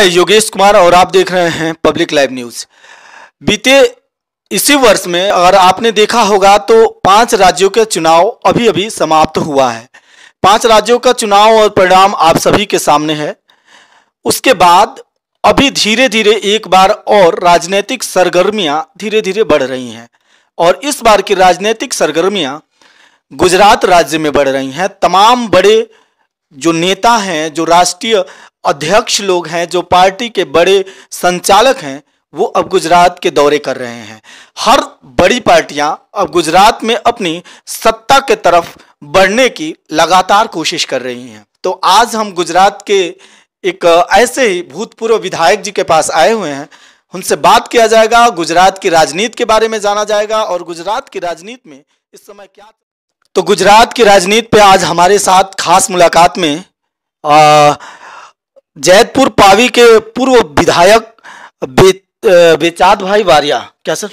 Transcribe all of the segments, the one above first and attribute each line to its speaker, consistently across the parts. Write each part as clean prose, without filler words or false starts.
Speaker 1: योगेश कुमार और आप देख रहे हैं पब्लिक लाइव न्यूज। बीते इसी वर्ष में अगर आपने देखा होगा तो 5 राज्यों का चुनाव अभी अभी समाप्त हुआ है। 5 राज्यों का चुनाव और परिणाम आप सभी के सामने है। उसके बाद अभी धीरे धीरे एक बार और राजनीतिक सरगर्मियां धीरे धीरे बढ़ रही हैं और इस बार की राजनीतिक सरगर्मियां गुजरात राज्य में बढ़ रही हैं। तमाम बड़े जो नेता हैं, जो राष्ट्रीय अध्यक्ष लोग हैं, जो पार्टी के बड़े संचालक हैं, वो अब गुजरात के दौरे कर रहे हैं। हर बड़ी पार्टियां अब गुजरात में अपनी सत्ता के तरफ बढ़ने की लगातार कोशिश कर रही हैं। तो आज हम गुजरात के एक ऐसे ही भूतपूर्व विधायक जी के पास आए हुए हैं। उनसे बात किया जाएगा, गुजरात की राजनीति के बारे में जाना जाएगा और गुजरात की राजनीति में इस समय क्या। तो गुजरात की राजनीति पे आज हमारे साथ खास मुलाकात में जैतपुर पावी के पूर्व विधायक विचाद भाई वारिया, क्या सर,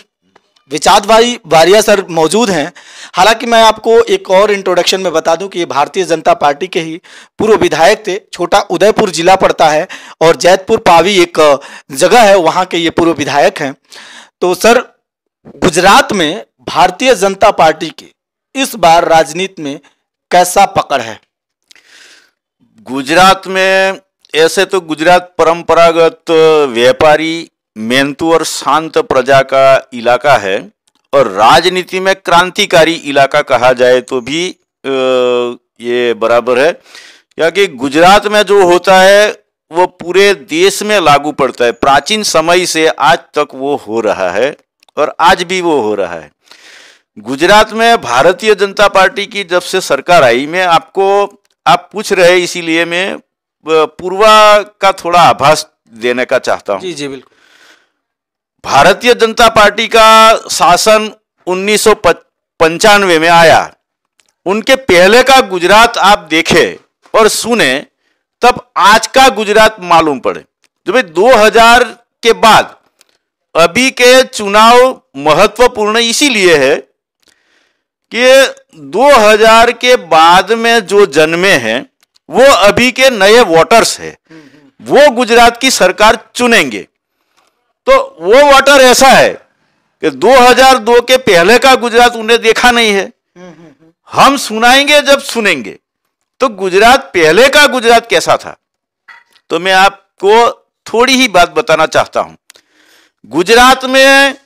Speaker 1: विचाद भाई वारिया सर मौजूद हैं। हालांकि मैं आपको एक और इंट्रोडक्शन में बता दूं कि ये भारतीय जनता पार्टी के ही पूर्व विधायक थे। छोटा उदयपुर जिला पड़ता है और जैतपुर पावी एक जगह है, वहां के ये पूर्व विधायक हैं। तो सर, गुजरात में भारतीय जनता पार्टी की इस बार राजनीति में कैसा पकड़ है?
Speaker 2: गुजरात में ऐसे तो गुजरात परंपरागत व्यापारी, मेहनतू और शांत प्रजा का इलाका है और राजनीति में क्रांतिकारी इलाका कहा जाए तो भी ये बराबर है, क्योंकि गुजरात में जो होता है वो पूरे देश में लागू पड़ता है। प्राचीन समय से आज तक वो हो रहा है और आज भी वो हो रहा है। गुजरात में भारतीय जनता पार्टी की जब से सरकार आई, मैं आप पूछ रहे इसीलिए मैं पूर्वा का थोड़ा आभास देने का चाहता हूँ।
Speaker 1: जी जी बिल्कुल।
Speaker 2: भारतीय जनता पार्टी का शासन 1995 में आया। उनके पहले का गुजरात आप देखें और सुने तब आज का गुजरात मालूम पड़े। जब 2000 के बाद अभी के चुनाव महत्वपूर्ण इसीलिए है कि 2000 के बाद में जो जन्मे हैं वो अभी के नए वोटर्स हैं, वो गुजरात की सरकार चुनेंगे। तो वो वोटर ऐसा है कि 2002 के पहले का गुजरात उन्हें देखा नहीं है। हम सुनाएंगे जब सुनेंगे तो गुजरात पहले का गुजरात कैसा था। तो मैं आपको थोड़ी ही बात बताना चाहता हूं। गुजरात में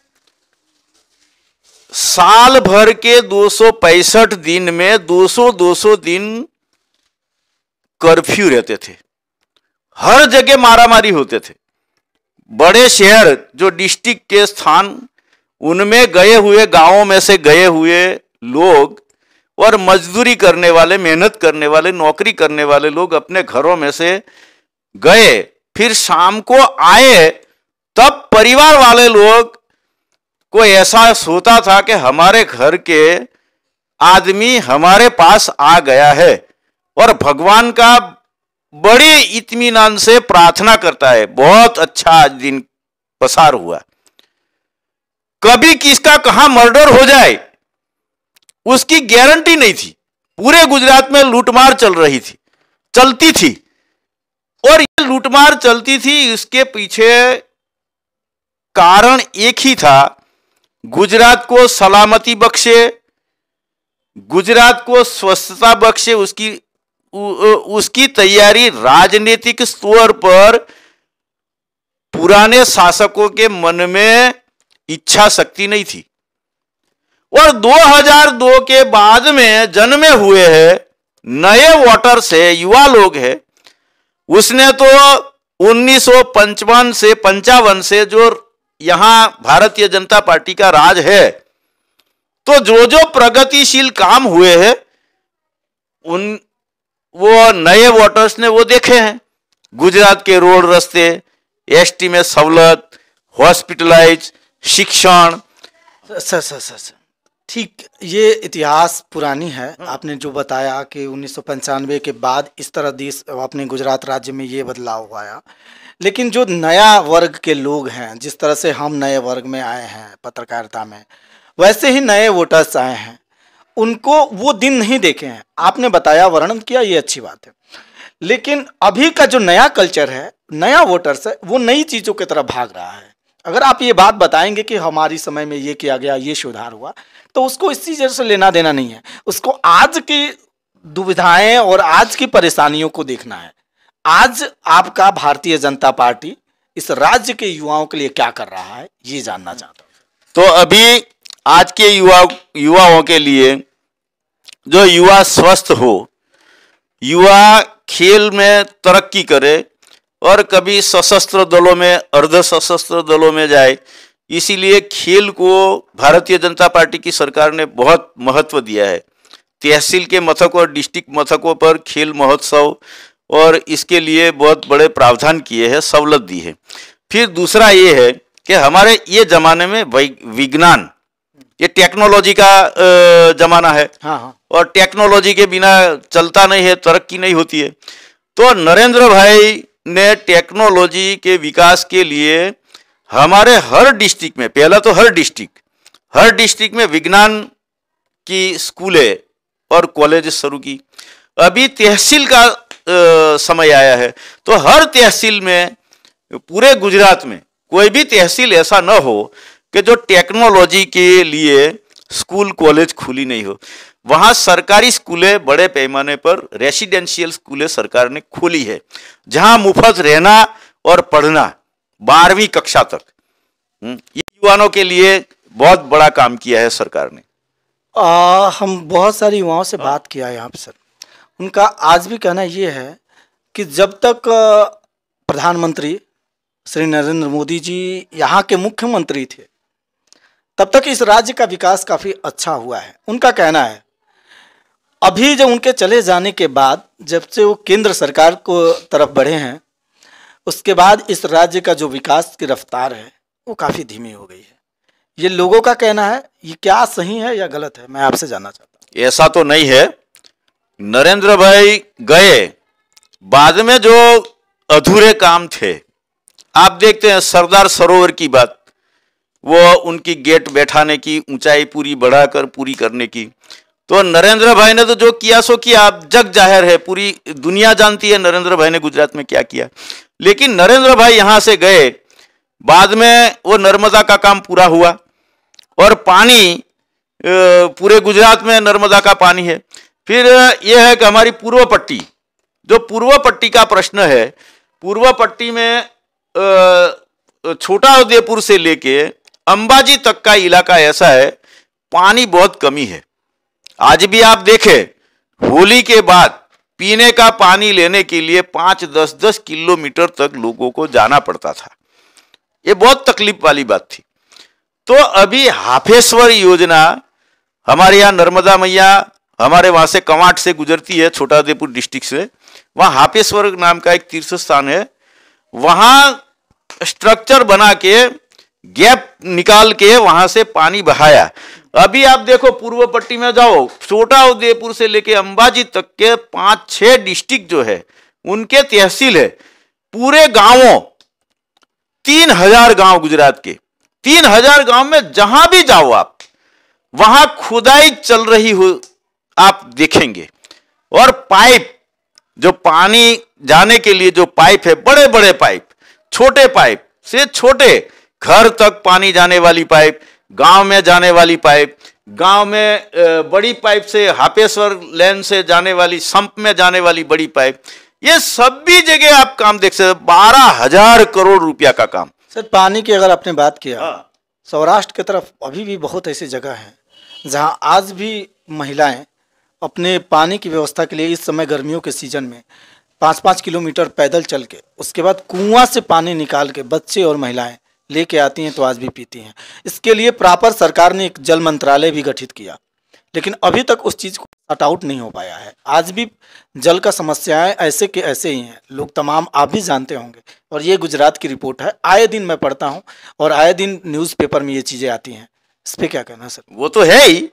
Speaker 2: साल भर के 265 दिन में 200 दिन कर्फ्यू रहते थे। हर जगह मारामारी होते थे। बड़े शहर जो डिस्ट्रिक्ट के स्थान, उनमें गए हुए, गांवों में से गए हुए लोग और मजदूरी करने वाले, मेहनत करने वाले, नौकरी करने वाले लोग अपने घरों में से गए, फिर शाम को आए, तब परिवार वाले लोग को एहसास होता था कि हमारे घर के आदमी हमारे पास आ गया है और भगवान का बड़े इत्मीनान से प्रार्थना करता है। बहुत अच्छा आज दिन पसार हुआ। कभी किसका कहां मर्डर हो जाए उसकी गारंटी नहीं थी। पूरे गुजरात में लूटमार चलती थी और ये लूटमार चलती थी, इसके पीछे कारण एक ही था, गुजरात को सलामती बख्शे, गुजरात को स्वस्थता बख्शे। उसकी तैयारी राजनीतिक स्तर पर पुराने शासकों के मन में इच्छा शक्ति नहीं थी। और 2002 के बाद में जन्मे हुए हैं नए वोटर्स है, युवा लोग हैं, उसने तो 1955 से 55 से जो यहां भारतीय जनता पार्टी का राज है, तो जो प्रगतिशील काम हुए हैं वो नए वोटर्स ने वो देखे हैं। गुजरात के रोड, रास्ते, एसटी में सवलत, हॉस्पिटलाइज, शिक्षण।
Speaker 1: सर ठीक, ये इतिहास पुरानी है। आपने जो बताया कि 1995 के बाद इस तरह देश अपने गुजरात राज्य में ये बदलाव हुआ। लेकिन जो नया वर्ग के लोग हैं, जिस तरह से हम नए वर्ग में आए हैं पत्रकारिता में, वैसे ही नए वोटर्स आए हैं, उनको वो दिन नहीं देखे हैं। आपने बताया, वर्णन किया, ये अच्छी बात है। लेकिन अभी का जो नया कल्चर है, नया वोटर्स है, वो नई चीजों की तरफ भाग रहा है। अगर आप ये बात बताएंगे कि हमारी समय में ये किया गया, ये सुधार हुआ, तो उसको इस चीज से लेना देना नहीं है। उसको आज की दुविधाएं और आज की परेशानियों को देखना है। आज आपका भारतीय जनता पार्टी इस राज्य के युवाओं के लिए क्या कर रहा है, ये जानना चाहता हूं।
Speaker 2: तो अभी आज के युवाओं के लिए, जो युवा स्वस्थ हो, युवा खेल में तरक्की करे और कभी सशस्त्र दलों में, अर्ध सशस्त्र दलों में जाए, इसीलिए खेल को भारतीय जनता पार्टी की सरकार ने बहुत महत्व दिया है। तहसील के मथक और डिस्ट्रिक्ट मथकों पर खेल महोत्सव और इसके लिए बहुत बड़े प्रावधान किए हैं, सवलत दी है। फिर दूसरा ये है कि हमारे ये जमाने में विज्ञान, ये टेक्नोलॉजी का जमाना है।
Speaker 1: हाँ।
Speaker 2: और टेक्नोलॉजी के बिना चलता नहीं है, तरक्की नहीं होती है। तो नरेंद्र भाई ने टेक्नोलॉजी के विकास के लिए हमारे हर डिस्ट्रिक्ट में, पहला तो हर डिस्ट्रिक्ट में विज्ञान की स्कूलें और कॉलेज शुरू की। अभी तहसील का समय आया है, तो हर तहसील में, पूरे गुजरात में कोई भी तहसील ऐसा न हो कि जो टेक्नोलॉजी के लिए स्कूल कॉलेज खुली नहीं हो। वहाँ सरकारी स्कूलें बड़े पैमाने पर, रेसिडेंशियल स्कूलें सरकार ने खोली है, जहाँ मुफ्त रहना और पढ़ना 12वीं कक्षा तक। ये युवाओं के लिए बहुत बड़ा काम किया है सरकार ने।
Speaker 1: हम बहुत सारे युवाओं से बात किया यहाँ पे सर, उनका आज भी कहना ये है कि जब तक प्रधानमंत्री श्री नरेंद्र मोदी जी यहाँ के मुख्यमंत्री थे, तब तक इस राज्य का विकास काफ़ी अच्छा हुआ है, उनका कहना है। अभी जब उनके चले जाने के बाद, जब से वो केंद्र सरकार को तरफ बढ़े हैं, उसके बाद इस राज्य का जो विकास की रफ्तार है वो काफ़ी धीमी हो गई है। ये लोगों का कहना है, ये क्या सही है या गलत है, मैं आपसे जानना चाहता हूँ।
Speaker 2: ऐसा तो नहीं है। नरेंद्र भाई गए, बाद में जो अधूरे काम थे, आप देखते हैं सरदार सरोवर की बात, वो उनकी गेट बैठाने की, ऊंचाई पूरी बढ़ाकर पूरी करने की, तो नरेंद्र भाई ने तो जो किया सो किया, आप जग जाहिर है, पूरी दुनिया जानती है नरेंद्र भाई ने गुजरात में क्या किया। लेकिन नरेंद्र भाई यहाँ से गए, बाद में वो नर्मदा का काम पूरा हुआ और पानी पूरे गुजरात में नर्मदा का पानी है। फिर यह है कि हमारी पूर्व पट्टी, जो पूर्व पट्टी का प्रश्न है, पूर्व पट्टी में छोटा उदयपुर से लेके अंबाजी तक का इलाका ऐसा है, पानी बहुत कमी है। आज भी आप देखें, होली के बाद पीने का पानी लेने के लिए 5-10 किलोमीटर तक लोगों को जाना पड़ता था। ये बहुत तकलीफ वाली बात थी। तो अभी हाफेश्वर योजना, हमारे यहाँ नर्मदा मैया हमारे वहाँ से कवाट से गुजरती है, छोटा उदयपुर डिस्ट्रिक्ट से, वहाँ हाफेश्वर नाम का एक तीर्थ स्थान है, वहाँ स्ट्रक्चर बना के, गैप निकाल के वहाँ से पानी बहाया। अभी आप देखो पूर्व पट्टी में जाओ, छोटा उदयपुर से लेके अंबाजी तक के 5-6 डिस्ट्रिक्ट जो है उनके तहसील है, पूरे गांवों, 3000 गांव गुजरात के, 3000 गांव में जहां भी जाओ आप, वहां खुदाई चल रही हो आप देखेंगे। और पाइप, जो पानी जाने के लिए जो पाइप है, बड़े बड़े पाइप, छोटे पाइप से छोटे घर तक पानी जाने वाली पाइप, गांव में जाने वाली पाइप, गांव में बड़ी पाइप से हापेश्वर लेन से जाने वाली, संप में जाने वाली बड़ी पाइप, ये सभी जगह आप काम देख सकते हैं। 12,000 करोड़ रुपया का काम।
Speaker 1: सर, पानी की अगर आपने बात किया, सौराष्ट्र की तरफ अभी भी बहुत ऐसी जगह हैं जहां आज भी महिलाएं अपने पानी की व्यवस्था के लिए इस समय गर्मियों के सीजन में 5-5 किलोमीटर पैदल चल के, उसके बाद कुआं से पानी निकाल के बच्चे और महिलाएं लेके आती हैं, तो आज भी पीती हैं। इसके लिए प्रॉपर सरकार ने एक जल मंत्रालय भी गठित किया, लेकिन अभी तक उस चीज़ को सॉर्ट आउट नहीं हो पाया है। आज भी जल का समस्याएं ऐसे के ऐसे ही हैं, लोग तमाम आप भी जानते होंगे, और ये गुजरात की रिपोर्ट है, आए दिन मैं पढ़ता हूँ और आए दिन न्यूज़पेपर में ये चीज़ें आती हैं। इस पर क्या कहना सर?
Speaker 2: वो तो है ही,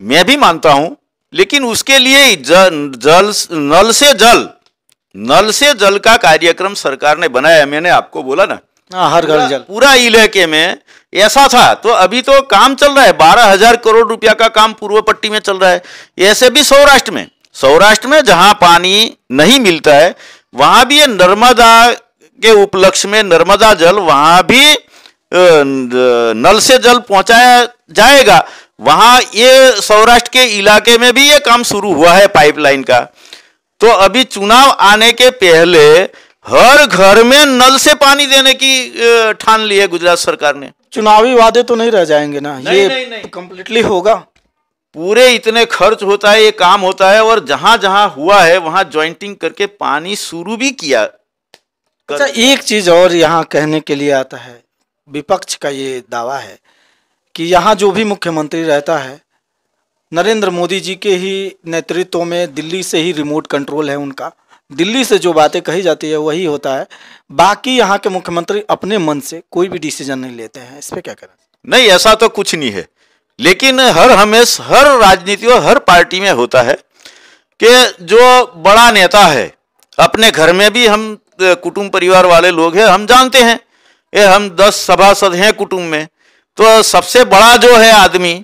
Speaker 2: मैं भी मानता हूँ, लेकिन उसके लिए नल से जल का कार्यक्रम सरकार ने बनाया। मैंने आपको बोला ना,
Speaker 1: हर घर जल,
Speaker 2: पूरा इलाके में ऐसा था। तो अभी तो काम चल रहा है, 12,000 करोड़ रुपया का काम पूर्व पट्टी में चल रहा है। ऐसे भी सौराष्ट्र में, सौराष्ट्र में जहां पानी नहीं मिलता है वहां भी ये नर्मदा के उपलक्ष्य में नर्मदा जल वहां भी नल से जल पहुंचाया जाएगा। वहां ये सौराष्ट्र के इलाके में भी ये काम शुरू हुआ है पाइपलाइन का। तो अभी चुनाव आने के पहले हर घर में नल से पानी देने की ठान ली है गुजरात सरकार ने।
Speaker 1: चुनावी वादे तो नहीं रह जाएंगे ना,
Speaker 2: नहीं,
Speaker 1: ये
Speaker 2: नहीं, नहीं।
Speaker 1: कंप्लीटली होगा।
Speaker 2: पूरे इतने खर्च होता है, ये काम होता है, और जहां जहां हुआ है वहां जॉइंटिंग करके पानी शुरू भी किया।
Speaker 1: अच्छा, एक चीज और यहाँ कहने के लिए आता है, विपक्ष का ये दावा है कि यहाँ जो भी मुख्यमंत्री रहता है नरेंद्र मोदी जी के ही नेतृत्व में, दिल्ली से ही रिमोट कंट्रोल है उनका, दिल्ली से जो बातें कही जाती है वही होता है, बाकी यहाँ के मुख्यमंत्री अपने मन से कोई भी डिसीजन नहीं लेते हैं। इस पे क्या करें?
Speaker 2: नहीं, ऐसा तो कुछ नहीं है, लेकिन हर राजनीति और हर पार्टी में होता है कि जो बड़ा नेता है, अपने घर में भी हम कुटुंब परिवार वाले लोग हैं, हम जानते हैं ये हम 10 सभासद हैं कुटुंब में, तो सबसे बड़ा जो है आदमी,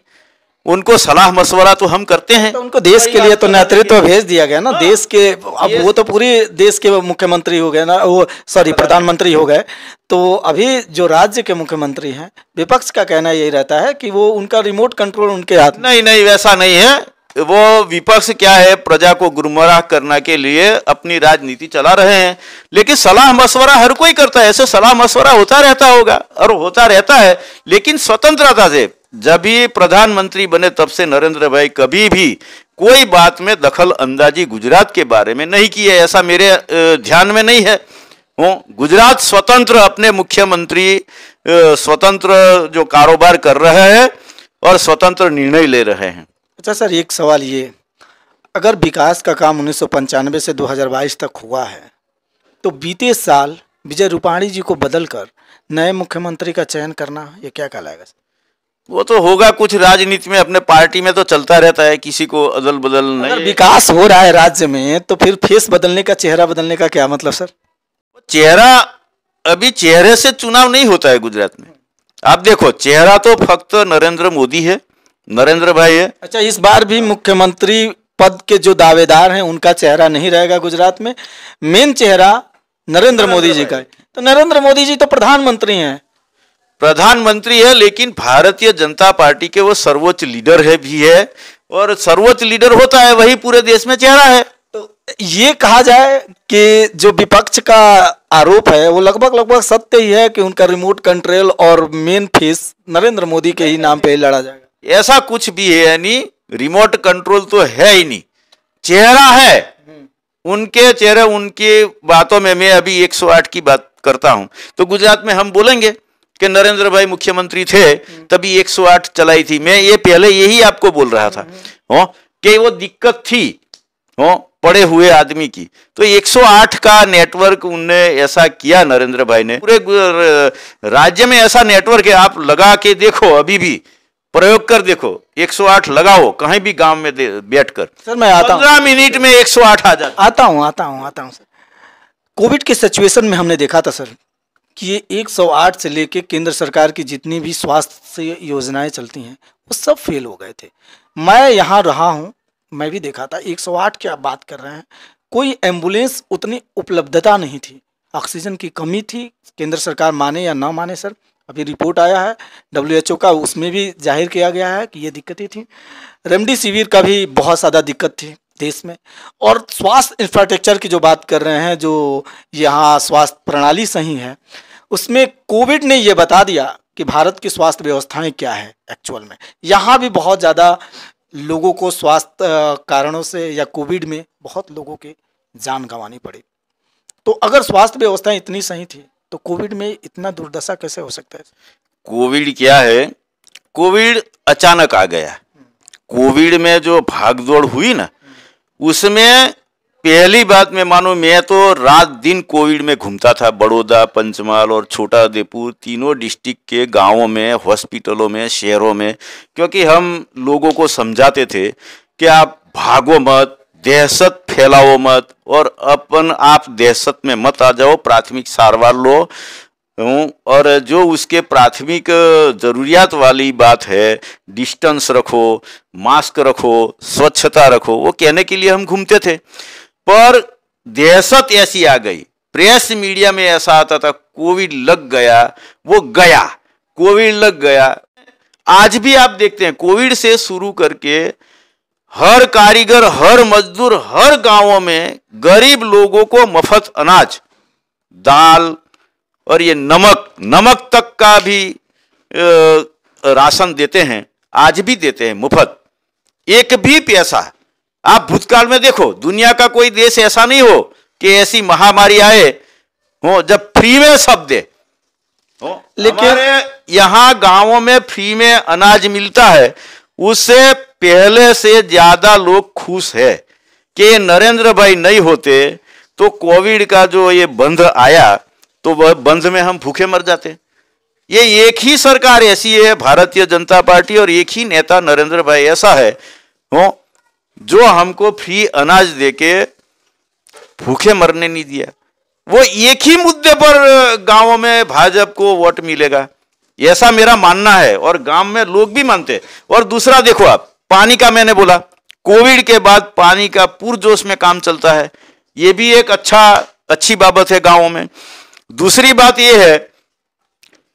Speaker 2: उनको सलाह मशवरा तो हम करते हैं।
Speaker 1: तो उनको देश के लिए तो नेतृत्व भेज दिया गया ना, देश के, अब वो तो पूरी देश के मुख्यमंत्री हो गए ना, वो सॉरी प्रधानमंत्री हो गए। तो अभी जो राज्य के मुख्यमंत्री हैं, विपक्ष का कहना यही रहता है कि वो उनका रिमोट कंट्रोल उनके हाथ में।
Speaker 2: नहीं नहीं, वैसा नहीं है। वो विपक्ष क्या है, प्रजा को गुमराह करने के लिए अपनी राजनीति चला रहे हैं, लेकिन सलाह मशवरा हर कोई करता है, ऐसे सलाह मशवरा होता रहता होगा और होता रहता है, लेकिन स्वतंत्रता से। जब भी प्रधानमंत्री बने तब से नरेंद्र भाई कभी भी कोई बात में दखल अंदाजी गुजरात के बारे में नहीं की है, ऐसा मेरे ध्यान में नहीं है। गुजरात स्वतंत्र, अपने मुख्यमंत्री स्वतंत्र जो कारोबार कर रहे हैं और स्वतंत्र निर्णय ले रहे हैं।
Speaker 1: अच्छा सर, एक सवाल ये, अगर विकास का काम 1995 से 2022 तक हुआ है, तो बीते साल विजय रूपाणी जी को बदलकर नए मुख्यमंत्री का चयन करना, ये क्या कहलाएगा?
Speaker 2: वो तो होगा, कुछ राजनीति में अपने पार्टी में तो चलता रहता है, किसी को अदल बदल नहीं।
Speaker 1: अगर विकास हो रहा है राज्य में, तो फिर फेस बदलने का, चेहरा बदलने का क्या मतलब सर?
Speaker 2: चेहरा, अभी चेहरे से चुनाव नहीं होता है गुजरात में। आप देखो, चेहरा तो फक्त नरेंद्र मोदी है, नरेंद्र भाई है।
Speaker 1: अच्छा, इस बार भी मुख्यमंत्री पद के जो दावेदार हैं उनका चेहरा नहीं रहेगा गुजरात में, मेन चेहरा नरेंद्र मोदी जी का है। तो नरेंद्र मोदी जी तो प्रधानमंत्री हैं,
Speaker 2: प्रधानमंत्री है, लेकिन भारतीय जनता पार्टी के वो सर्वोच्च लीडर है भी है, और सर्वोच्च लीडर होता है वही पूरे देश में चेहरा है।
Speaker 1: तो ये कहा जाए कि जो विपक्ष का आरोप है वो लगभग सत्य ही है कि उनका रिमोट कंट्रोल और मेन फेस नरेंद्र मोदी के ही नाम पे लड़ा जाएगा।
Speaker 2: ऐसा कुछ भी है नहीं, रिमोट कंट्रोल तो है ही नहीं, चेहरा है। उनके चेहरे, उनकी बातों में, मैं अभी 108 की बात करता हूं, तो गुजरात में हम बोलेंगे कि नरेंद्र भाई मुख्यमंत्री थे तभी 108 चलाई थी। मैं ये पहले यही आपको बोल रहा था कि वो दिक्कत थी पड़े हुए आदमी की, तो 108 का नेटवर्क उनने ऐसा किया, नरेंद्र भाई ने। पूरे राज्य में ऐसा नेटवर्क है, आप लगा के देखो, अभी भी प्रयोग कर देखो, 108 लगाओ कहीं भी गांव में बैठकर।
Speaker 1: सर मैं आता हूं,
Speaker 2: 15 मिनट में 108 आ जाता।
Speaker 1: आता हूं सर। कोविड के सिचुएशन में हमने देखा था सर कि ये 108 से लेके केंद्र सरकार की जितनी भी स्वास्थ्य योजनाएं चलती हैं वो सब फेल हो गए थे। मैं यहाँ रहा हूँ, मैं भी देखा था। 108 की आप बात कर रहे हैं, कोई एम्बुलेंस उतनी उपलब्धता नहीं थी, ऑक्सीजन की कमी थी। केंद्र सरकार माने या ना माने सर, अभी रिपोर्ट आया है WHO का, उसमें भी जाहिर किया गया है कि ये दिक्कतें थी। रेमडेसिविर का भी बहुत ज़्यादा दिक्कत थी देश में। और स्वास्थ्य इंफ्रास्ट्रक्चर की जो बात कर रहे हैं, जो यहाँ स्वास्थ्य प्रणाली सही है, उसमें कोविड ने ये बता दिया कि भारत की स्वास्थ्य व्यवस्थाएं क्या है एक्चुअल में। यहाँ भी बहुत ज़्यादा लोगों को स्वास्थ्य कारणों से या कोविड में बहुत लोगों के जान गंवानी पड़ी। तो अगर स्वास्थ्य व्यवस्थाएं इतनी सही थी तो कोविड में इतना दुर्दशा कैसे हो सकता है? कोविड
Speaker 2: क्या है, कोविड अचानक आ गया। कोविड में जो भागदौड़ हुई ना, उसमें पहली बात में मानो, मैं तो रात दिन कोविड में घूमता था, बड़ौदा, पंचमहाल और छोटा उदेपुर, तीनों डिस्ट्रिक्ट के गांवों में, हॉस्पिटलों में, शहरों में, क्योंकि हम लोगों को समझाते थे कि आप भागो मत, दहशत फैलाओ मत, और आप दहशत में मत आ जाओ, प्राथमिक सारवार लो, और जो उसके प्राथमिक जरूरियात वाली बात है, डिस्टेंस रखो, मास्क रखो, स्वच्छता रखो, वो कहने के लिए हम घूमते थे। पर दहशत ऐसी आ गई, प्रेस मीडिया में ऐसा आता था कोविड लग गया, वो गया, कोविड लग गया। आज भी आप देखते हैं कोविड से शुरू करके हर कारीगर, हर मजदूर, हर गांवों में गरीब लोगों को मुफ्त अनाज, दाल और ये नमक तक का भी राशन देते हैं, आज भी देते हैं मुफ्त, एक भी पैसा। आप भूतकाल में देखो, दुनिया का कोई देश ऐसा नहीं हो कि ऐसी महामारी आए हो जब फ्री में सब दे। लेकिन यहाँ गांवों में फ्री में अनाज मिलता है, उससे पहले से ज्यादा लोग खुश है कि नरेंद्र भाई नहीं होते तो कोविड का जो ये बंद आया तो वह बंद में हम भूखे मर जाते। ये एक ही सरकार ऐसी है, भारतीय जनता पार्टी, और एक ही नेता नरेंद्र भाई ऐसा है जो हमको फ्री अनाज देके भूखे मरने नहीं दिया। वो एक ही मुद्दे पर गांवों में भाजपा को वोट मिलेगा, ऐसा मेरा मानना है, और गांव में लोग भी मानते हैं। और दूसरा देखो आप, पानी का मैंने बोला, कोविड के बाद पानी का पुरजोश में काम चलता है, ये भी एक अच्छी बाबत है गांवों में। दूसरी बात ये है,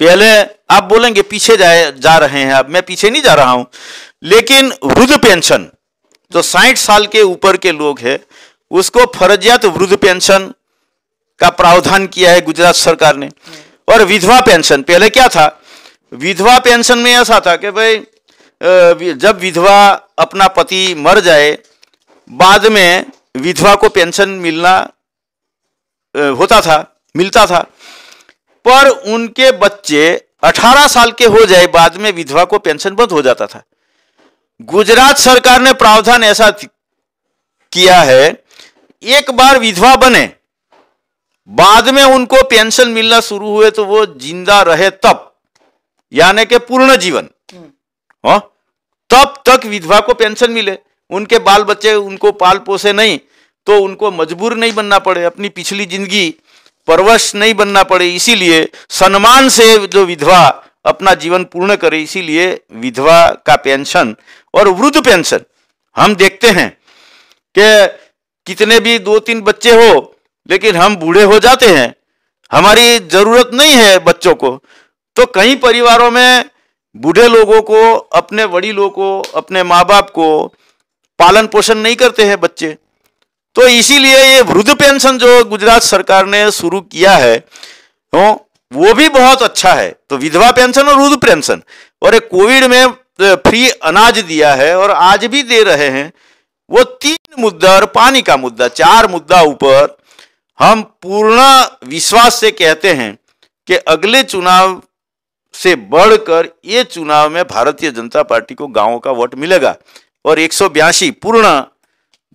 Speaker 2: पहले आप बोलेंगे पीछे जा रहे हैं, अब मैं पीछे नहीं जा रहा हूं, लेकिन वृद्ध पेंशन जो 60 साल के ऊपर के लोग हैं उसको फर्जियात वृद्ध पेंशन का प्रावधान किया है गुजरात सरकार ने। और विधवा पेंशन, पहले क्या था, विधवा पेंशन में ऐसा था कि भाई जब विधवा अपना पति मर जाए, बाद में विधवा को पेंशन मिलता था, पर उनके बच्चे 18 साल के हो जाए बाद में विधवा को पेंशन बंद हो जाता था। गुजरात सरकार ने प्रावधान ऐसा किया है, एक बार विधवा बने, बाद में उनको पेंशन मिलना शुरू हुए तो वो जिंदा रहे तब, यानी कि पूर्ण जीवन, तब तक विधवा को पेंशन मिले, उनके बाल बच्चे उनको पाल पोसे नहीं, तो उनको मजबूर नहीं बनना पड़े, अपनी पिछली जिंदगी परवश नहीं बनना पड़े, इसीलिए सम्मान से जो विधवा अपना जीवन पूर्ण करे, इसीलिए विधवा का पेंशन और वृद्ध पेंशन। हम देखते हैं कि कितने भी 2-3 बच्चे हो, लेकिन हम बूढ़े हो जाते हैं, हमारी जरूरत नहीं है बच्चों को, तो कई परिवारों में बूढ़े लोगों को, अपने वडीलों को, अपने माँ बाप को पालन पोषण नहीं करते हैं बच्चे। तो इसीलिए ये वृद्ध पेंशन जो गुजरात सरकार ने शुरू किया है वो भी बहुत अच्छा है। तो विधवा पेंशन और वृद्ध पेंशन, और एक कोविड में फ्री अनाज दिया है और आज भी दे रहे हैं, वो 3 मुद्दा और पानी का मुद्दा, 4 मुद्दा ऊपर हम पूर्ण विश्वास से कहते हैं कि अगले चुनाव से बढ़कर ये चुनाव में भारतीय जनता पार्टी को गांवों का वोट मिलेगा और 182 पूर्ण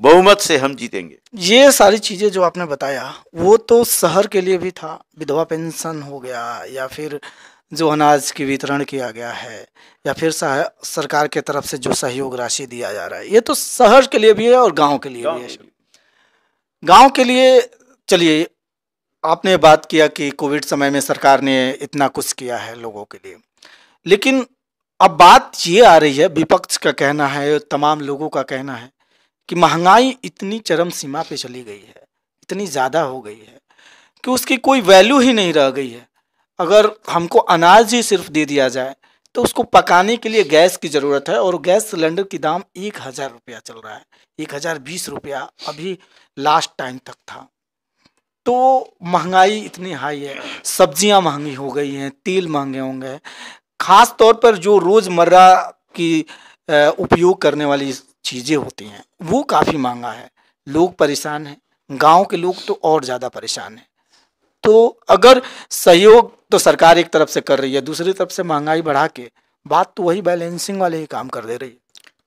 Speaker 2: बहुमत से हम जीतेंगे।
Speaker 1: ये सारी चीजें जो आपने बताया वो तो शहर के लिए भी था, विधवा पेंशन हो गया, या फिर जो अनाज की वितरण किया गया है, या फिर सरकार के तरफ से जो सहयोग राशि दिया जा रहा है, ये तो शहर के लिए भी है और गांव के लिए भी है। गांव के लिए चलिए, आपने बात किया कि कोविड समय में सरकार ने इतना कुछ किया है लोगों के लिए, लेकिन अब बात ये आ रही है, विपक्ष का कहना है, तमाम लोगों का कहना है कि महंगाई इतनी चरम सीमा पे चली गई है, इतनी ज़्यादा हो गई है कि उसकी कोई वैल्यू ही नहीं रह गई है। अगर हमको अनाज ही सिर्फ दे दिया जाए तो उसको पकाने के लिए गैस की ज़रूरत है, और गैस सिलेंडर की दाम 1000 रुपया चल रहा है, 1020 रुपया अभी लास्ट टाइम तक था। तो महंगाई इतनी हाई है, सब्जियां महंगी हो गई हैं, तेल महंगे होंगे, ख़ास तौर पर जो रोज़मर्रा की उपयोग करने वाली चीज़ें होती हैं वो काफ़ी महंगा है, लोग परेशान हैं, गांव के लोग तो और ज़्यादा परेशान हैं। तो अगर सहयोग तो सरकार एक तरफ से कर रही है, दूसरी तरफ से महंगाई बढ़ा के बात तो वही बैलेंसिंग वाले ही काम कर दे रही है।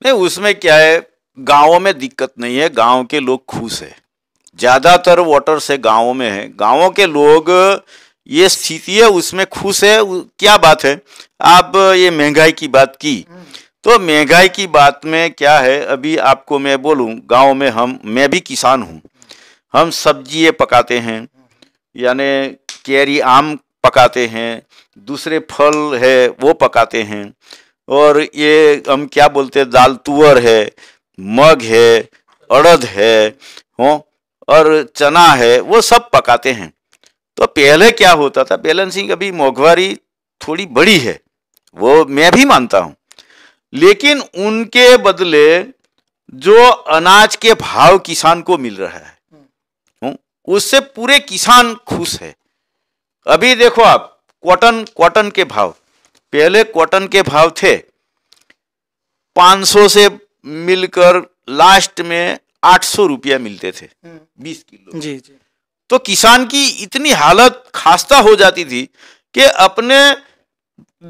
Speaker 2: नहीं, उसमें क्या है, गाँवों में दिक्कत नहीं है, गाँव के लोग खुश है, ज़्यादातर वोटर से गाँवों में है, गाँवों के लोग ये स्थिति है उसमें खुश है। क्या बात है, आप ये महंगाई की बात की, तो महंगाई की बात में क्या है, अभी आपको मैं बोलूं, गांव में मैं भी किसान हूं, हम सब्जियां पकाते हैं, यानी कैरी आम पकाते हैं, दूसरे फल है वो पकाते हैं, और ये हम क्या बोलते हैं, दाल तुअर है, मग है, अड़द है, हो, और चना है, वो सब पकाते हैं। तो पहले क्या होता था, बैलेंसिंग, अभी मोघवारी थोड़ी बड़ी है, वो मैं भी मानता हूं, लेकिन उनके बदले जो अनाज के भाव किसान को मिल रहा है उससे पूरे किसान खुश है। अभी देखो आप, कॉटन के भाव, पहले कॉटन के भाव थे 500 से मिलकर लास्ट में 800 रुपया मिलते थे 20 किलो।
Speaker 1: जी जी।
Speaker 2: तो किसान की इतनी हालत खास्ता हो जाती थी कि अपने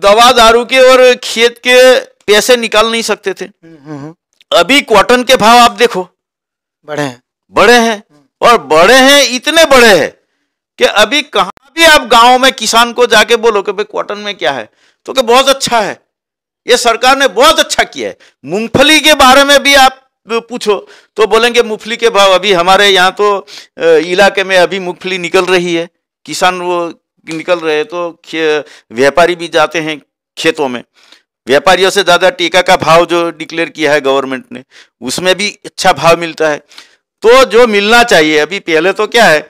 Speaker 2: दवा दारू के और खेत के पैसे निकाल नहीं सकते थे। अभी कॉटन के भाव आप देखो, बड़े हैं और बड़े हैं, इतने बड़े हैं कि अभी कहां भी आप गांव में किसान को जाके बोलो कि भाई कॉटन में क्या है, तो कि बहुत अच्छा है, ये सरकार ने बहुत अच्छा किया है। मूंगफली के बारे में भी आप पूछो तो बोलेंगे मूंगफली के भाव, अभी हमारे यहाँ तो इलाके में अभी मूंगफली निकल रही है, किसान वो निकल रहे हैं, तो व्यापारी भी जाते हैं खेतों में, व्यापारियों से ज्यादा टीका का भाव जो डिक्लेयर किया है गवर्नमेंट ने, उसमें भी अच्छा भाव मिलता है। तो जो मिलना चाहिए, अभी पहले तो क्या है,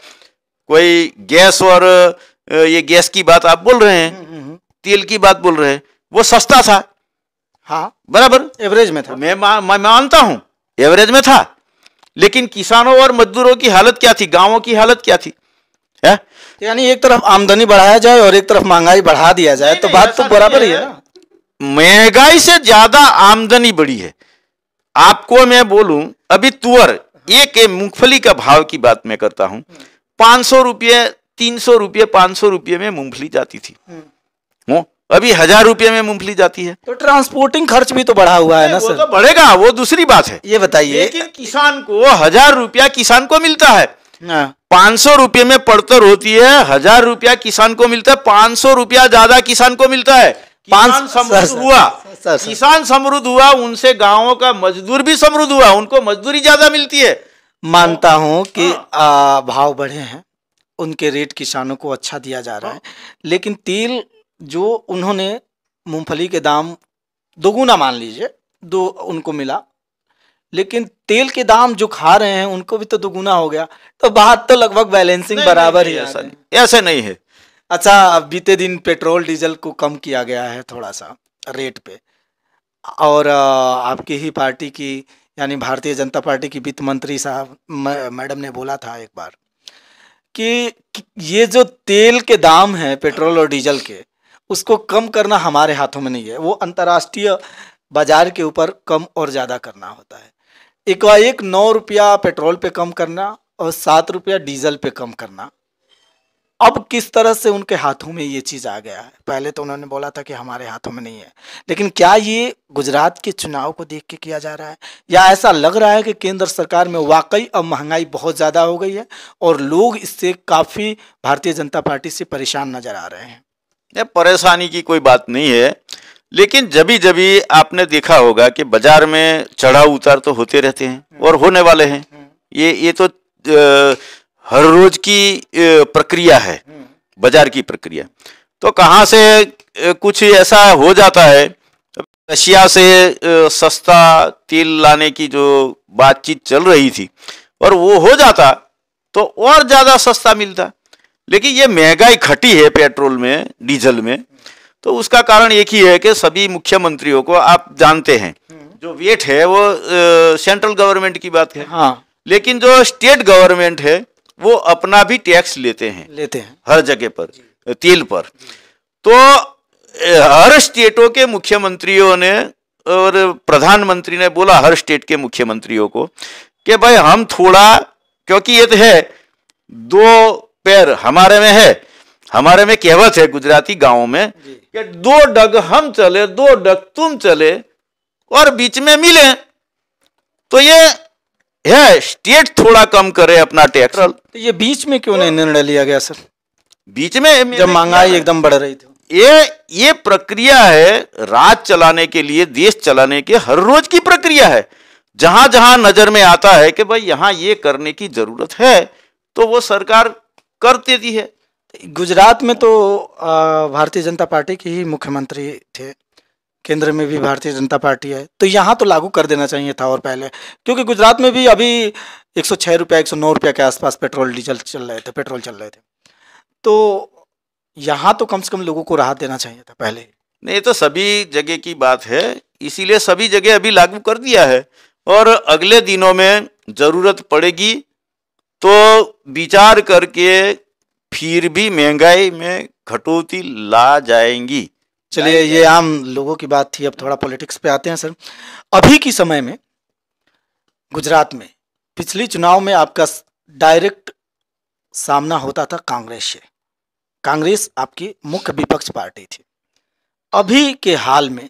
Speaker 2: कोई गैस और ये गैस की बात आप बोल रहे हैं, तेल की बात बोल रहे हैं, वो सस्ता था,
Speaker 1: हाँ
Speaker 2: बराबर,
Speaker 1: एवरेज में था,
Speaker 2: मैं मानता हूं एवरेज में था, लेकिन किसानों और मजदूरों की हालत क्या थी, गांवों की हालत क्या थी, है?
Speaker 1: यानी एक तरफ आमदनी बढ़ाया जाए और एक तरफ महंगाई बढ़ा दिया जाए, तो बात तो बराबर ही है ना।
Speaker 2: महंगाई से ज्यादा आमदनी बढ़ी है। आपको मैं बोलूं, अभी तुअर, एक मूंगफली का भाव की बात मैं करता हूं, 500 रुपये, 300 रुपये, 500 रुपये में मूंगफली जाती थी, अभी 1000 रुपये में मूंगफली जाती है।
Speaker 1: तो ट्रांसपोर्टिंग खर्च भी तो बढ़ा हुआ है ना सर।
Speaker 2: वो तो बढ़ेगा, वो दूसरी बात है।
Speaker 1: ये बताइए,
Speaker 2: लेकिन किसान को 1000 रुपया किसान को मिलता है, 500 रुपये में पड़तर होती है, 1000 रुपया किसान को मिलता है, 500 रुपया ज्यादा किसान को मिलता है। किसान समृद्ध हुआ, किसान समृद्ध हुआ, उनसे गांवों का मजदूर भी समृद्ध हुआ, उनको मजदूरी ज्यादा मिलती है।
Speaker 1: मानता हूं कि भाव बढ़े हैं, उनके रेट किसानों को अच्छा दिया जा रहा है, लेकिन तेल जो उन्होंने, मूंगफली के दाम दोगुना मान लीजिए, दो उनको मिला, लेकिन तेल के दाम जो खा रहे हैं उनको भी तो दोगुना हो गया, तो बात तो लगभग बैलेंसिंग बराबर ही है।
Speaker 2: ऐसे नहीं है।
Speaker 1: अच्छा, बीते दिन पेट्रोल डीजल को कम किया गया है थोड़ा सा रेट पे, और आपकी ही पार्टी की यानी भारतीय जनता पार्टी की वित्त मंत्री साहब मैडम ने बोला था एक बार कि ये जो तेल के दाम है पेट्रोल और डीजल के, उसको कम करना हमारे हाथों में नहीं है, वो अंतर्राष्ट्रीय बाजार के ऊपर कम और ज़्यादा करना होता है। एक 9 रुपया पेट्रोल पे कम करना और 7 रुपया डीजल पे कम करना, अब किस तरह से उनके हाथों में ये चीज़ आ गया है। पहले तो उन्होंने बोला था कि हमारे हाथों में नहीं है, लेकिन क्या ये गुजरात के चुनाव को देख के किया जा रहा है, या ऐसा लग रहा है कि केंद्र सरकार में वाकई अब महंगाई बहुत ज़्यादा हो गई है और लोग इससे काफ़ी भारतीय जनता पार्टी से परेशान नजर आ रहे हैं?
Speaker 2: परेशानी की कोई बात नहीं है, लेकिन जभी आपने देखा होगा कि बाजार में चढ़ाव उतार तो होते रहते हैं और होने वाले हैं। ये तो हर रोज की प्रक्रिया है, बाजार की प्रक्रिया। तो कहाँ से कुछ ऐसा हो जाता है, रशिया से सस्ता तेल लाने की जो बातचीत चल रही थी, और वो हो जाता तो और ज्यादा सस्ता मिलता, लेकिन ये महंगाई घटी है पेट्रोल में, डीजल में, तो उसका कारण एक ही है कि सभी मुख्यमंत्रियों को, आप जानते हैं, जो वेट है वो सेंट्रल गवर्नमेंट की बात है,
Speaker 1: हाँ,
Speaker 2: लेकिन जो स्टेट गवर्नमेंट है वो अपना भी टैक्स लेते हैं हर जगह पर, तेल पर। तो हर स्टेटों के मुख्यमंत्रियों ने और प्रधानमंत्री ने बोला हर स्टेट के मुख्यमंत्रियों को कि भाई हम थोड़ा, क्योंकि ये तो है दो पैर हमारे में है, हमारे में कहावत है गुजराती गांवों में कि 2 डग हम चले 2 डग तुम चले और बीच में मिले। तो ये है स्टेट थोड़ा कम करे अपना टैक्स।
Speaker 1: तो ये बीच में क्यों नहीं निर्णय लिया गया सर,
Speaker 2: बीच में
Speaker 1: जब महंगाई एकदम बढ़ रही थी?
Speaker 2: ये प्रक्रिया है राज चलाने के लिए, देश चलाने के हर रोज की प्रक्रिया है। जहां जहां नजर में आता है कि भाई यहां ये करने की जरूरत है तो वो सरकार कर देती है।
Speaker 1: गुजरात में तो भारतीय जनता पार्टी के ही मुख्यमंत्री थे, केंद्र में भी भारतीय जनता पार्टी है, तो यहाँ तो लागू कर देना चाहिए था और पहले, क्योंकि गुजरात में भी अभी 106 रुपया 109 रुपया के आसपास पेट्रोल चल रहे थे, तो यहाँ तो कम से कम लोगों को राहत देना चाहिए था पहले।
Speaker 2: नहीं, तो सभी जगह की बात है, इसीलिए सभी जगह अभी लागू कर दिया है और अगले दिनों में जरूरत पड़ेगी तो विचार करके फिर भी महंगाई में कटौती ला जाएंगी।
Speaker 1: चलिए, ये आम लोगों की बात थी, अब थोड़ा पॉलिटिक्स पे आते हैं सर। अभी की समय में गुजरात में पिछली चुनाव में आपका डायरेक्ट सामना होता था कांग्रेस से। कांग्रेस आपकी मुख्य विपक्ष पार्टी थी। अभी के हाल में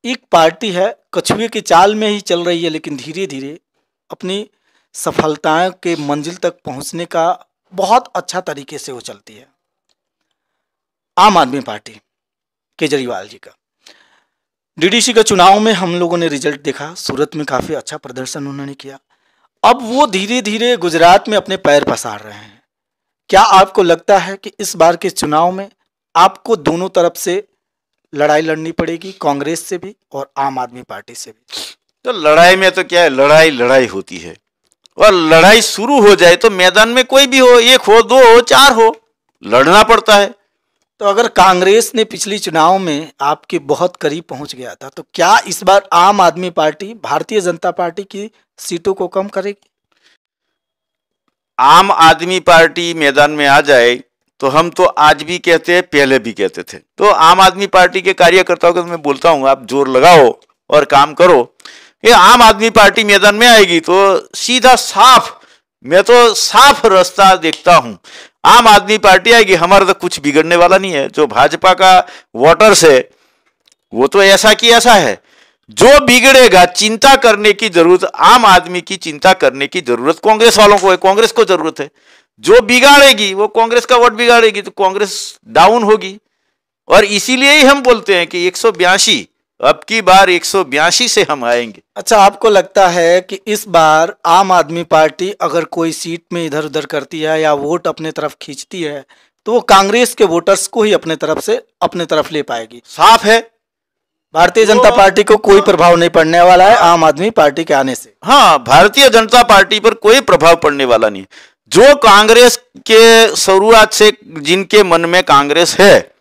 Speaker 1: एक पार्टी है, कछुए की चाल में ही चल रही है, लेकिन धीरे धीरे अपनी सफलताओं के मंजिल तक पहुंचने का बहुत अच्छा तरीके से वो चलती है। आम आदमी पार्टी केजरीवाल जी का डीडीसी का चुनाव में हम लोगों ने रिजल्ट देखा, सूरत में काफ़ी अच्छा प्रदर्शन उन्होंने किया। अब वो धीरे धीरे गुजरात में अपने पैर पसार रहे हैं। क्या आपको लगता है कि इस बार के चुनाव में आपको दोनों तरफ से लड़ाई लड़नी पड़ेगी, कांग्रेस से भी और आम आदमी पार्टी से भी?
Speaker 2: तो लड़ाई में तो क्या है, लड़ाई होती है और लड़ाई शुरू हो जाए तो मैदान में कोई भी हो, एक हो, दो हो, चार हो, लड़ना पड़ता है।
Speaker 1: तो अगर कांग्रेस ने पिछली चुनाव में आपके बहुत करीब पहुंच गया था, तो क्या इस बार आम आदमी पार्टी भारतीय जनता पार्टी की सीटों को कम करेगी?
Speaker 2: आम आदमी पार्टी मैदान में आ जाए तो हम तो आज भी कहते हैं, पहले भी कहते थे, तो आम आदमी पार्टी के कार्यकर्ताओं को मैं बोलता हूं, आप जोर लगाओ और काम करो। ये आम आदमी पार्टी मैदान में आएगी तो सीधा साफ, मैं तो साफ रास्ता देखता हूं, आम आदमी पार्टी आएगी। हमारा तो कुछ बिगड़ने वाला नहीं है। जो भाजपा का वोटर्स है वो तो ऐसा की ऐसा है, जो बिगड़ेगा चिंता करने की जरूरत, आम आदमी की चिंता करने की जरूरत कांग्रेस वालों को है, कांग्रेस को जरूरत है। जो बिगाड़ेगी वो कांग्रेस का वोट बिगाड़ेगी तो कांग्रेस डाउन होगी। और इसीलिए ही हम बोलते हैं कि 182, अब की बार 182 से हम आएंगे।
Speaker 1: अच्छा, आपको लगता है कि इस बार आम आदमी पार्टी अगर कोई सीट में इधर उधर करती है या वोट अपने तरफ खींचती है तो वो कांग्रेस के वोटर्स को ही अपने तरफ ले पाएगी?
Speaker 2: साफ है,
Speaker 1: भारतीय जनता पार्टी को कोई प्रभाव नहीं पड़ने वाला है आम आदमी पार्टी के आने से।
Speaker 2: हाँ, भारतीय जनता पार्टी पर कोई प्रभाव पड़ने वाला नहीं। जो कांग्रेस के शुरुआत से जिनके मन में कांग्रेस है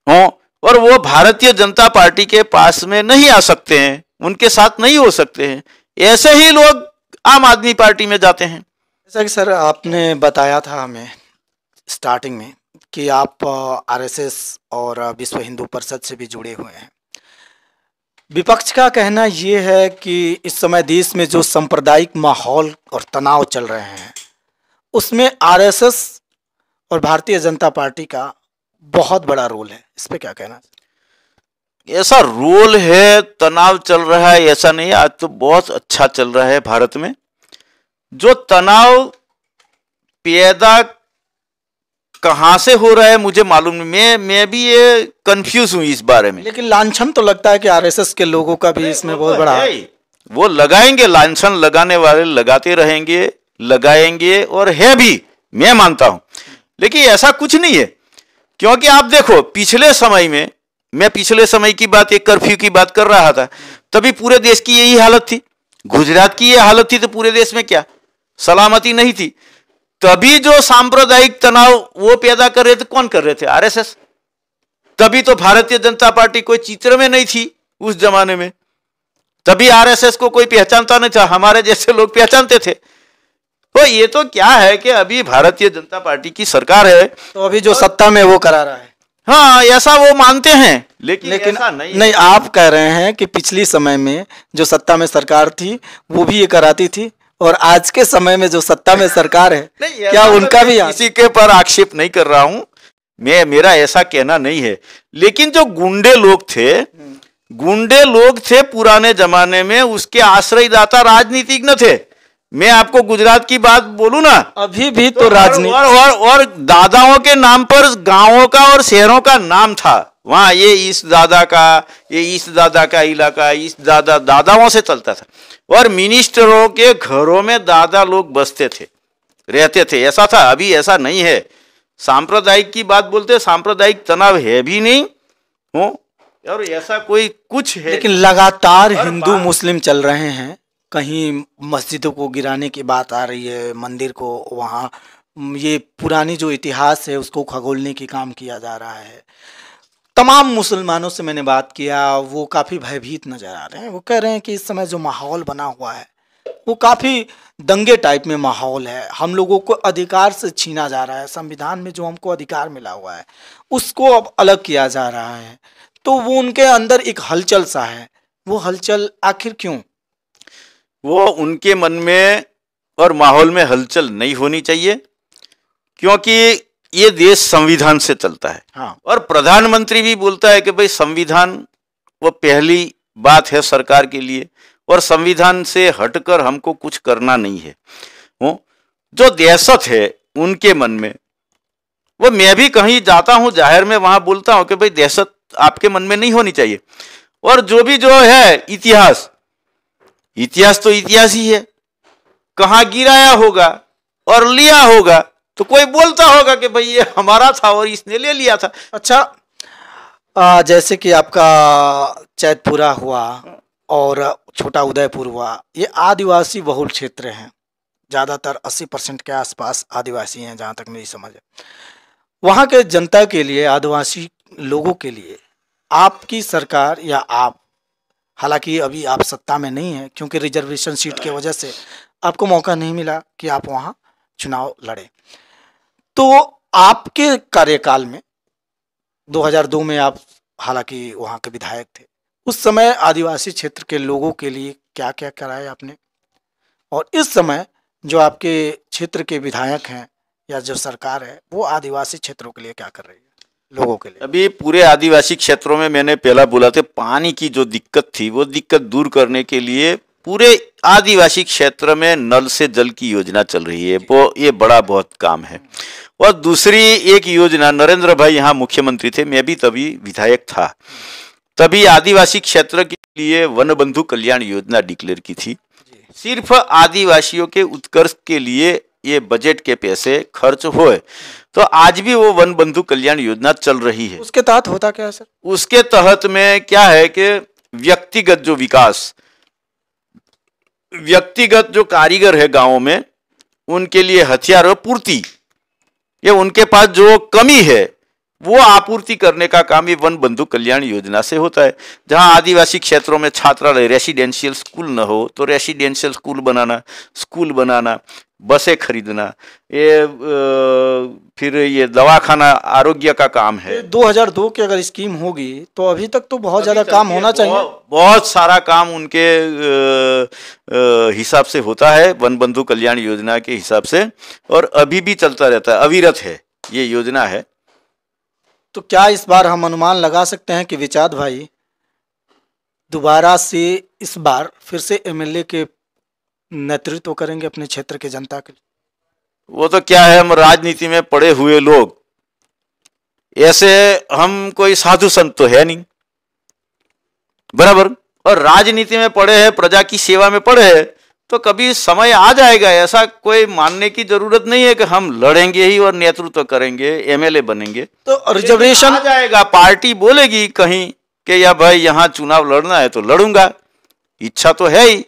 Speaker 2: और वो भारतीय जनता पार्टी के पास में नहीं आ सकते हैं, उनके साथ नहीं हो सकते हैं, ऐसे ही लोग आम आदमी पार्टी में जाते हैं।
Speaker 1: जैसा कि सर आपने बताया था हमें स्टार्टिंग में कि आप आरएसएस और विश्व हिंदू परिषद से भी जुड़े हुए हैं। विपक्ष का कहना ये है कि इस समय देश में जो सांप्रदायिक माहौल और तनाव चल रहे हैं उसमें आरएसएस और भारतीय जनता पार्टी का बहुत बड़ा रोल है। इस पे क्या कहना?
Speaker 2: ऐसा रोल है, तनाव चल रहा है ऐसा नहीं है, आज तो बहुत अच्छा चल रहा है भारत में। जो तनाव पैदा कहां से हो रहा है मुझे मालूम नहीं, मैं भी ये कंफ्यूज हूं इस बारे में।
Speaker 1: लेकिन लांछन तो लगता है कि आरएसएस के लोगों का भी इसमें बहुत बड़ा है।
Speaker 2: वो लगाएंगे, लांछन लगाने वाले लगाते रहेंगे, लगाएंगे और है भी, मैं मानता हूं। लेकिन ऐसा कुछ नहीं है, क्योंकि आप देखो पिछले समय में, मैं पिछले समय की बात, एक कर्फ्यू की बात कर रहा था, तभी पूरे देश की यही हालत थी, गुजरात की यह हालत थी, तो पूरे देश में क्या सलामती नहीं थी। तभी जो सांप्रदायिक तनाव वो पैदा कर रहे थे, कौन कर रहे थे? आरएसएस। तभी तो भारतीय जनता पार्टी कोई चित्र में नहीं थी उस जमाने में, तभी आरएसएस को कोई पहचानता नहीं था, हमारे जैसे लोग पहचानते थे। तो ये तो क्या है कि अभी भारतीय जनता पार्टी की सरकार है,
Speaker 1: तो अभी जो सत्ता में वो करा रहा है।
Speaker 2: हाँ, ऐसा वो मानते हैं, लेकिन ऐसा
Speaker 1: नहीं, आप कह रहे हैं कि पिछली समय में जो सत्ता में सरकार थी वो भी ये कराती थी, और आज के समय में जो सत्ता में सरकार है क्या उनका भी?
Speaker 2: किसी के पर आक्षेप नहीं कर रहा हूं मैं, मेरा ऐसा कहना नहीं है। लेकिन जो गुंडे लोग थे पुराने जमाने में, उसके आश्रयदाता राजनीतिज्ञ थे। मैं आपको गुजरात की बात बोलूं ना,
Speaker 1: अभी भी तो राजनीति
Speaker 2: और दादाओं के नाम पर गांवों का और शहरों का नाम था वहां। ये इस दादा का इलाका इस दादाओं से चलता था, और मिनिस्टरों के घरों में दादा लोग बसते थे, रहते थे, ऐसा था। अभी ऐसा नहीं है, सांप्रदायिक की बात बोलते हैं, सांप्रदायिक तनाव है भी नहीं हो, और ऐसा कोई कुछ है।
Speaker 1: लेकिन लगातार हिंदू मुस्लिम चल रहे हैं, कहीं मस्जिदों को गिराने की बात आ रही है, मंदिर को वहाँ ये पुरानी जो इतिहास है उसको खगोलने की काम किया जा रहा है। तमाम मुसलमानों से मैंने बात किया, वो काफ़ी भयभीत नज़र आ रहे हैं। वो कह रहे हैं कि इस समय जो माहौल बना हुआ है वो काफ़ी दंगे टाइप में माहौल है, हम लोगों को अधिकार से छीना जा रहा है, संविधान में जो हमको अधिकार मिला हुआ है उसको अब अलग किया जा रहा है। तो वो उनके अंदर एक हलचल सा है, वो हलचल आखिर क्यों?
Speaker 2: वो उनके मन में और माहौल में हलचल नहीं होनी चाहिए, क्योंकि ये देश संविधान से चलता है।
Speaker 1: हाँ।
Speaker 2: और प्रधानमंत्री भी बोलता है कि भाई संविधान वो पहली बात है सरकार के लिए, और संविधान से हटकर हमको कुछ करना नहीं है। वो जो दहशत है उनके मन में, वो मैं भी कहीं जाता हूँ जाहिर में वहां बोलता हूँ कि भाई दहशत आपके मन में नहीं होनी चाहिए। और जो भी जो है इतिहास तो इतिहास ही है, कहाँ गिराया होगा और लिया होगा तो कोई बोलता होगा कि भाई ये हमारा था और इसने ले लिया था।
Speaker 1: अच्छा, जैसे कि आपका चैतपुरा हुआ और छोटा उदयपुर हुआ, ये आदिवासी बहुल क्षेत्र हैं, ज़्यादातर 80% के आसपास आदिवासी हैं जहाँ तक मेरी समझ है। वहाँ के जनता के लिए, आदिवासी लोगों के लिए आपकी सरकार या आप, हालांकि अभी आप सत्ता में नहीं हैं क्योंकि रिजर्वेशन सीट की वजह से आपको मौका नहीं मिला कि आप वहाँ चुनाव लड़े, तो आपके कार्यकाल में 2002 में आप हालांकि वहाँ के विधायक थे, उस समय आदिवासी क्षेत्र के लोगों के लिए क्या क्या कराया आपने, और इस समय जो आपके क्षेत्र के विधायक हैं या जो सरकार है वो आदिवासी क्षेत्रों के लिए क्या कर रही है, लोगों के लिए?
Speaker 2: अभी पूरे आदिवासी क्षेत्रों में मैंने पहला बोला था, पानी की जो दिक्कत थी वो दिक्कत दूर करने के लिए पूरे आदिवासी क्षेत्र में नल से जल की योजना चल रही है, वो ये बड़ा बहुत काम है। और दूसरी एक योजना, नरेंद्र भाई यहाँ मुख्यमंत्री थे, मैं भी तभी विधायक था, तभी आदिवासी क्षेत्र के लिए वन बंधु कल्याण योजना डिक्लेयर की थी। सिर्फ आदिवासियों के उत्कर्ष के लिए ये बजट के पैसे खर्च हुए, तो आज भी वो वन बंधु कल्याण योजना चल रही है।
Speaker 1: उसके तहत होता क्या है सर?
Speaker 2: उसके तहत में क्या है कि व्यक्तिगत जो विकास, व्यक्तिगत जो कारीगर है गांवों में, उनके लिए हथियार और पूर्ति, ये उनके पास जो कमी है वो आपूर्ति करने का काम ये वन बंधु कल्याण योजना से होता है। जहां आदिवासी क्षेत्रों में छात्रालय, रेसिडेंशियल स्कूल न हो तो रेसिडेंशियल स्कूल बनाना, बसें खरीदना, ये फिर ये दवाखाना, आरोग्य का काम है।
Speaker 1: 2002 की अगर स्कीम होगी तो अभी तक तो बहुत ज़्यादा काम होना चाहिए।
Speaker 2: बहुत सारा काम उनके हिसाब से होता है, वन बंधु कल्याण योजना के हिसाब से, और अभी भी चलता रहता है, अविरत है ये योजना है।
Speaker 1: तो क्या इस बार हम अनुमान लगा सकते हैं कि विचाद भाई दोबारा से इस बार फिर से एमएलए के नेतृत्व करेंगे अपने क्षेत्र के जनता के लिए?
Speaker 2: वो तो क्या है, हम राजनीति में पड़े हुए लोग, ऐसे हम कोई साधु संत तो है नहीं, बराबर, और राजनीति में पड़े हैं, प्रजा की सेवा में पड़े हैं, तो कभी समय आ जाएगा, ऐसा कोई मानने की जरूरत नहीं है कि हम लड़ेंगे ही और नेतृत्व करेंगे, एमएलए बनेंगे।
Speaker 1: तो रिजर्वेशन
Speaker 2: आ जाएगा, पार्टी बोलेगी कहीं कि या भाई यहाँ चुनाव लड़ना है तो लड़ूंगा, इच्छा तो है ही।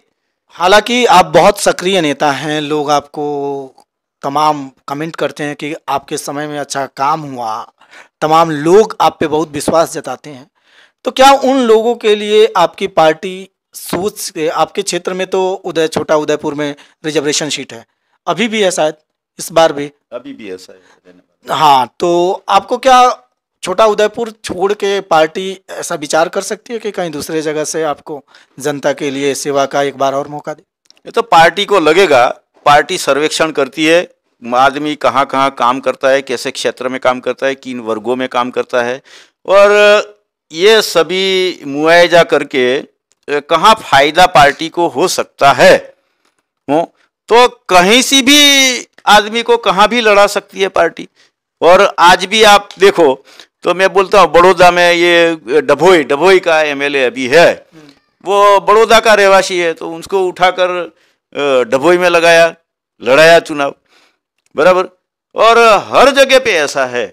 Speaker 1: हालांकि आप बहुत सक्रिय नेता हैं, लोग आपको तमाम कमेंट करते हैं कि आपके समय में अच्छा काम हुआ, तमाम लोग आप पे बहुत विश्वास जताते हैं, तो क्या उन लोगों के लिए आपकी पार्टी सोच के, आपके क्षेत्र में तो छोटा उदयपुर में रिजर्वेशन सीट है, अभी भी है शायद, इस बार भी
Speaker 2: अभी भी ऐसा है,
Speaker 1: हाँ, तो आपको क्या छोटा उदयपुर छोड़ के पार्टी ऐसा विचार कर सकती है कि कहीं दूसरे जगह से आपको जनता के लिए सेवा का एक बार और मौका दे?
Speaker 2: ये तो पार्टी को लगेगा, पार्टी सर्वेक्षण करती है, आदमी कहाँ कहाँ काम करता है, कैसे क्षेत्र में काम करता है, किन वर्गों में काम करता है, और ये सभी मुआयजा करके कहाँ फायदा पार्टी को हो सकता है, तो कहीं से भी आदमी को कहाँ भी लड़ा सकती है पार्टी। और आज भी आप देखो तो मैं बोलता हूँ, बड़ौदा में ये डभोई का एमएलए अभी है, वो बड़ौदा का रहवासी है, तो उसको उठाकर डभोई में लगाया, लड़ाया चुनाव, बराबर। और हर जगह पे ऐसा है,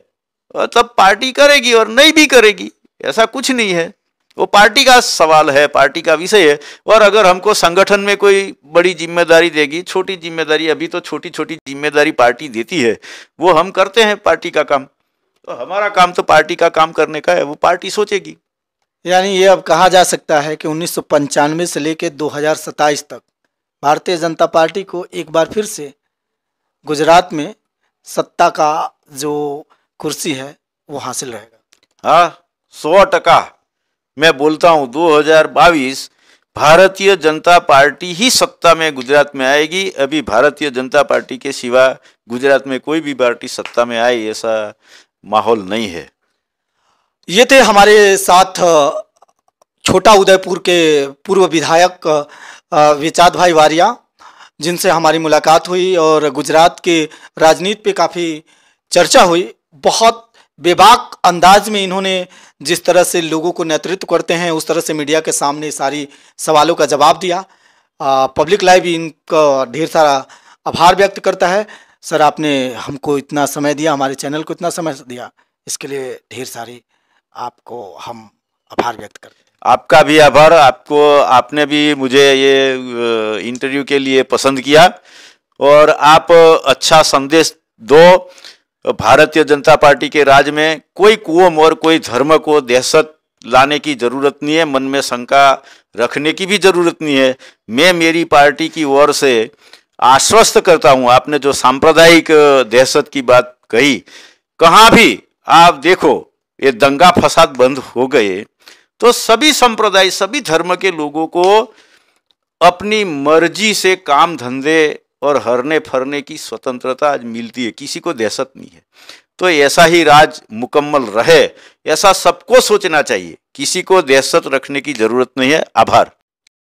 Speaker 2: और तब पार्टी करेगी और नहीं भी करेगी, ऐसा कुछ नहीं है। वो पार्टी का सवाल है, पार्टी का विषय है। और अगर हमको संगठन में कोई बड़ी जिम्मेदारी देगी, छोटी जिम्मेदारी, अभी तो छोटी छोटी जिम्मेदारी पार्टी देती है, वो हम करते हैं पार्टी का काम। तो हमारा काम तो पार्टी का काम करने का है, वो पार्टी सोचेगी।
Speaker 1: यानी ये अब कहा जा सकता है कि 1995 से लेकर 2027 तक भारतीय जनता पार्टी को एक बार फिर से गुजरात में सत्ता का जो कुर्सी है वो हासिल रहेगा।
Speaker 2: हाँ, 100% मैं बोलता हूँ 2022 भारतीय जनता पार्टी ही सत्ता में गुजरात में आएगी। अभी भारतीय जनता पार्टी के सिवा गुजरात में कोई भी पार्टी सत्ता में आए ऐसा माहौल नहीं है।
Speaker 1: ये थे हमारे साथ छोटा उदयपुर के पूर्व विधायक विचात भाई वारिया, जिनसे हमारी मुलाकात हुई और गुजरात के राजनीति पे काफ़ी चर्चा हुई। बहुत बेबाक अंदाज में इन्होंने जिस तरह से लोगों को नेतृत्व करते हैं उस तरह से मीडिया के सामने सारी सवालों का जवाब दिया। पब्लिक लाइव इनका ढेर सारा आभार व्यक्त करता है। सर, आपने हमको इतना समय दिया, हमारे चैनल को इतना समय दिया, इसके लिए ढेर सारी आपको हम आभार व्यक्त करते हैं।
Speaker 2: आपका भी आभार। आपने भी मुझे ये इंटरव्यू के लिए पसंद किया और आप अच्छा संदेश दो। भारतीय जनता पार्टी के राज में कोई कौम और कोई धर्म को दहशत लाने की जरूरत नहीं है, मन में शंका रखने की भी जरूरत नहीं है। मैं मेरी पार्टी की ओर से आश्वस्त करता हूं। आपने जो सांप्रदायिक दहशत की बात कही, कहाँ भी आप देखो ये दंगा फसाद बंद हो गए तो सभी संप्रदाय, सभी धर्म के लोगों को अपनी मर्जी से काम धंधे और हरने फरने की स्वतंत्रता आज मिलती है, किसी को दहशत नहीं है। तो ऐसा ही राज मुकम्मल रहे, ऐसा सबको सोचना चाहिए। किसी को दहशत रखने की जरूरत नहीं है। आभार।